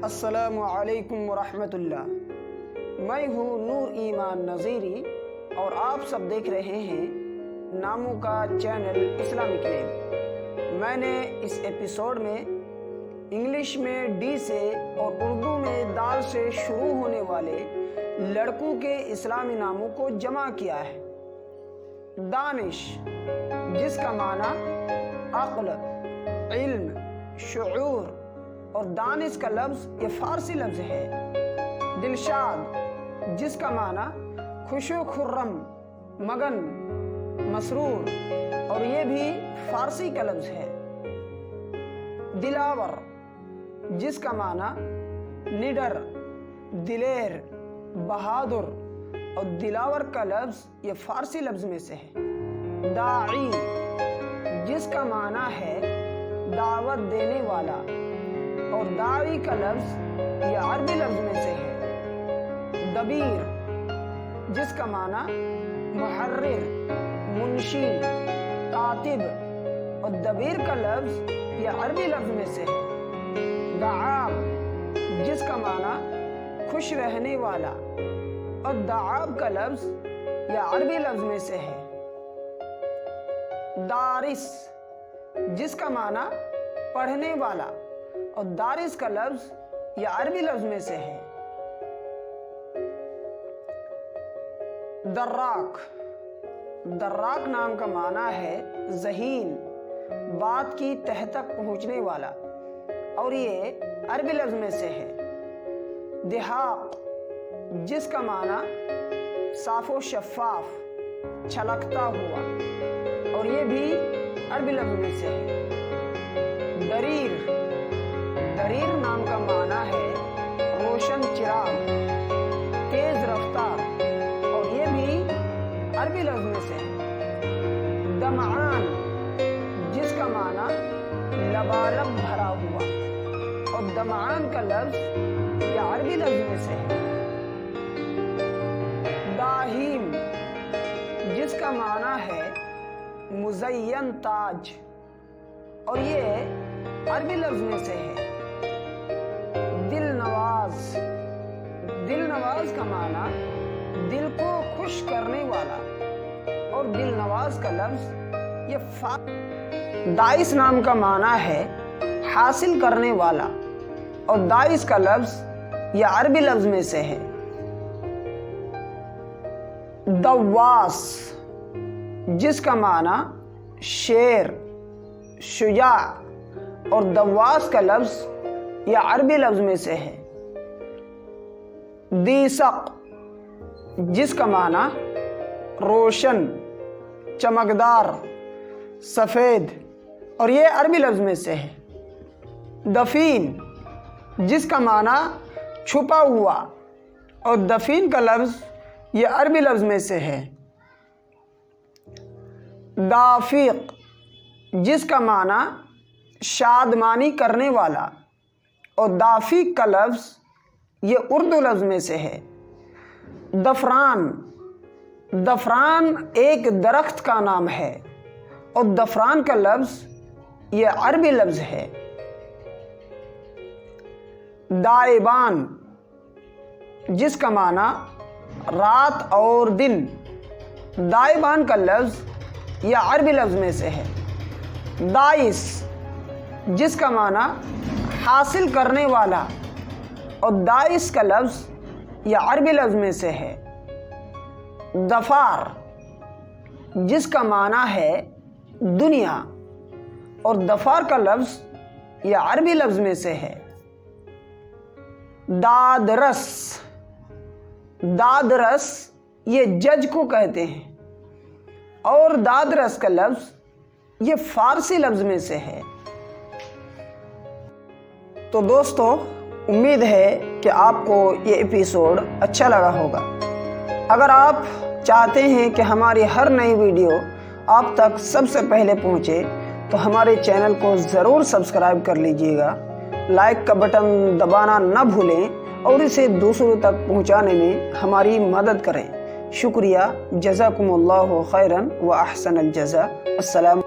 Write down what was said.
السلام علیکم ورحمۃ اللہ۔ میں ہوں نور ایمان نذیری اور آپ سب دیکھ رہے ہیں ناموں کا چینل اسلامک نیم۔ میں نے اس ایپیسوڈ میں انگلش میں ڈی سے اور اردو میں دال سے شروع ہونے والے لڑکوں کے اسلامی ناموں کو جمع کیا ہے۔ دانش، جس کا معنی عقل، علم، شعور اور دانش کا لفظ یہ فارسی لفظ ہے۔ دلشاد، جس کا معنی خوش و خرم، مگن، مسرور اور یہ بھی فارسی کا لفظ ہے۔ دلاور، جس کا معنی نڈر، دلیر، بہادر اور دلاور کا لفظ یہ فارسی لفظ میں سے ہے۔ داعی، جس کا معنی ہے دعوت دینے والا اور داعی کا لفظ یہ عربی لفظ میں سے ہے۔ دبیر، جس کا معنی محرر، منشی، کاتب اور دبیر کا لفظ یہ عربی لفظ میں سے ہے۔ دعاب، جس کا معنی خوش رہنے والا اور دعاب کا لفظ یہ عربی لفظ میں سے ہے۔ دارس، جس کا معنی پڑھنے والا اور دارس کا لفظ یہ عربی لفظ میں سے ہے۔ دراک، دراک نام کا معنی ہے ذہین، بات کی تہ تک پہنچنے والا اور یہ عربی لفظ میں سے ہے۔ دہاق، جس کا معنی صاف و شفاف، چھلکتا ہوا اور یہ بھی عربی لفظ میں سے ہے۔ دریر، دریر نام کا معنی ہے روشن چراغ، تیز رفتار اور یہ بھی عربی لفظ میں سے ہے۔ دمعان، جس کا معنی لبالب بھرا ہوا اور دمعان کا لفظ یہ عربی لفظ میں سے ہے۔ داہیم، جس کا معنی ہے مزین تاج اور یہ عربی لفظ میں سے ہے۔ دل نواز، دل نواز کا معنی دل کو خوش کرنے والا اور دل نواز کا لفظ یہ دائس نام کا معنی ہے حاصل کرنے والا اور دائس کا لفظ یہ عربی لفظ میں سے ہے۔ دواس، جس کا معنی شیر، شجاع اور دواس کا لفظ یہ عربی لفظ میں سے ہے۔ دیسق، جس کا معنی روشن، چمکدار، سفید اور یہ عربی لفظ میں سے ہے۔ دفین، جس کا معنی چھپا ہوا اور دفین کا لفظ یہ عربی لفظ میں سے ہے۔ دافیق، جس کا معنی شادمانی کرنے والا اور دافیق کا لفظ یہ اردو لفظ میں سے ہے۔ دفران، دفران ایک درخت کا نام ہے اور دفران کا لفظ یہ عربی لفظ ہے۔ دائبان، جس کا معنی رات اور دن، دائبان کا لفظ یہ عربی لفظ میں سے ہے۔ دائس، جس کا معنی حاصل کرنے والا اور دائس کا لفظ یہ عربی لفظ میں سے ہے۔ دفار، جس کا معنی ہے دنیا اور دفار کا لفظ یہ عربی لفظ میں سے ہے۔ دادرس، دادرس یہ جج کو کہتے ہیں اور دادرس کا لفظ یہ فارسی لفظ میں سے ہے۔ تو دوستو، امید ہے کہ آپ کو یہ ایپیسوڈ اچھا لگا ہوگا۔ اگر آپ چاہتے ہیں کہ ہماری ہر نئی ویڈیو آپ تک سب سے پہلے پہنچے تو ہمارے چینل کو ضرور سبسکرائب کر لیجئے گا، لائک کا بٹن دبانا نہ بھولیں اور اسے دوسروں تک پہنچانے میں ہماری مدد کریں۔ شکریہ، جزاکم اللہ خیرا و احسن الجزاء۔ السلام